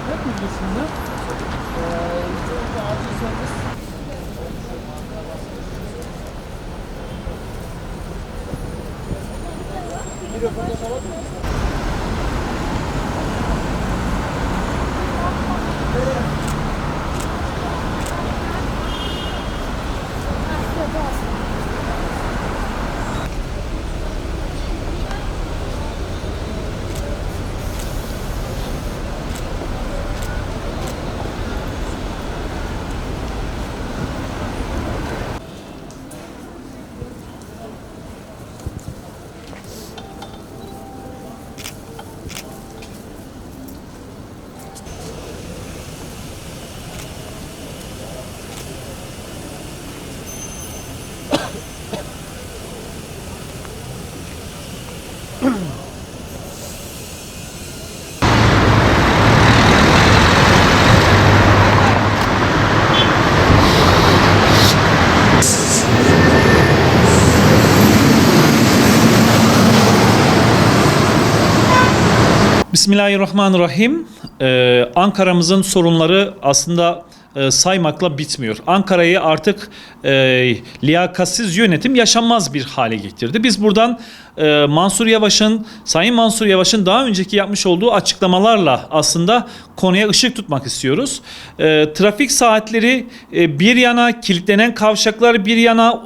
Hep bilgisinde acil servis. Bir röportaj alabilir miyim? Bismillahirrahmanirrahim. Ankara'mızın sorunları aslında saymakla bitmiyor. Ankara'yı artık liyakatsiz yönetim yaşanmaz bir hale getirdi. Biz buradan Sayın Mansur Yavaş'ın daha önceki yapmış olduğu açıklamalarla aslında konuya ışık tutmak istiyoruz. Trafik saatleri bir yana, kilitlenen kavşaklar bir yana,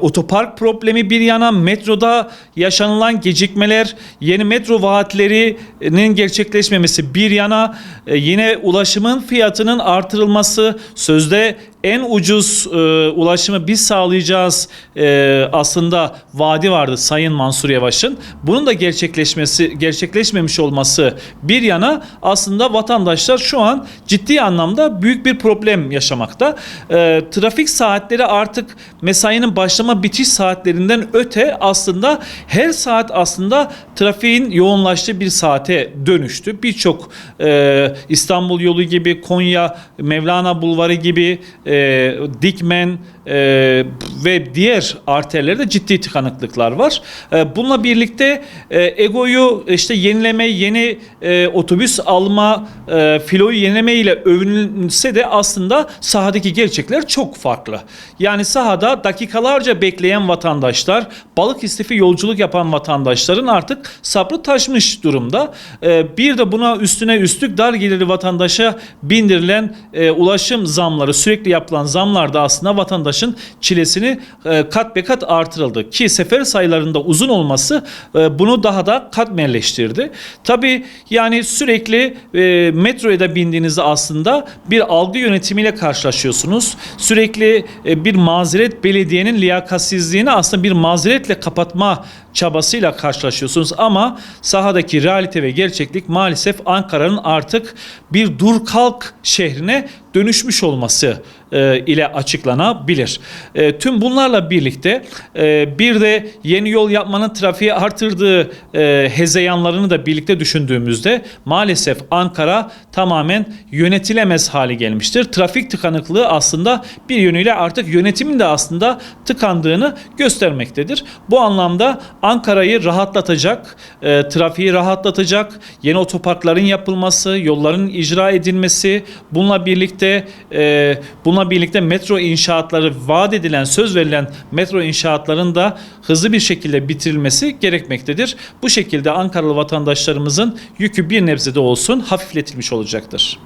otopark problemi bir yana, metroda yaşanılan gecikmeler, yeni metro vaatlerinin gerçekleşmemesi bir yana, yine ulaşımın fiyatının artırılması, sözde en ucuz ulaşımı biz sağlayacağız aslında vaadi vardı Sayın Mansur Yavaş'ın. Bunun da gerçekleşmemiş olması bir yana aslında vatandaşlar şu an ciddi anlamda büyük bir problem yaşamakta. Trafik saatleri artık mesainin başlama bitiş saatlerinden öte aslında her saat aslında trafiğin yoğunlaştığı bir saate dönüştü. Birçok İstanbul yolu gibi, Konya, Mevlana Bulvarı gibi, Dikmen ve diğer arterlerde ciddi tıkanıklıklar var. Bununla birlikte EGO'yu işte yenileme, yeni otobüs alma, filoyu yenileme ile övünülse de aslında sahadaki gerçekler çok farklı. Yani sahada dakikalarca bekleyen vatandaşlar, balık istifi yolculuk yapan vatandaşların artık sabrı taşmış durumda. Bir de buna üstüne üstlük dar gelirli vatandaşa bindirilen ulaşım zamları, sürekli yapılan zamlar da aslında vatandaşın çilesini kat be kat artırıldı. Ki sefer sayılarında uzun olması bunu daha da katmerleştirdi. Tabii yani sürekli metroya da bindiğinizde aslında bir algı yönetimiyle karşılaşıyorsunuz. Sürekli bir mazeret, belediyenin liyakatsizliğini aslında bir mazeretle kapatma çabasıyla karşılaşıyorsunuz ama sahadaki realite ve gerçeklik maalesef Ankara'nın artık bir dur kalk şehrine dönüşmüş olması ile açıklanabilir. Tüm bunlarla birlikte bir de yeni yol yapmanın trafiği artırdığı hezeyanlarını da birlikte düşündüğümüzde maalesef Ankara tamamen yönetilemez hale gelmiştir. Trafik tıkanıklığı aslında bir yönüyle artık yönetimin de aslında tıkandığını göstermektedir. Bu anlamda Ankara'yı rahatlatacak, trafiği rahatlatacak, yeni otoparkların yapılması, yolların icra edilmesi, bununla birlikte metro inşaatları, vaat edilen, söz verilen metro inşaatların da hızlı bir şekilde bitirilmesi gerekmektedir. Bu şekilde Ankaralı vatandaşlarımızın yükü bir nebze de olsun hafifletilmiş olacaktır.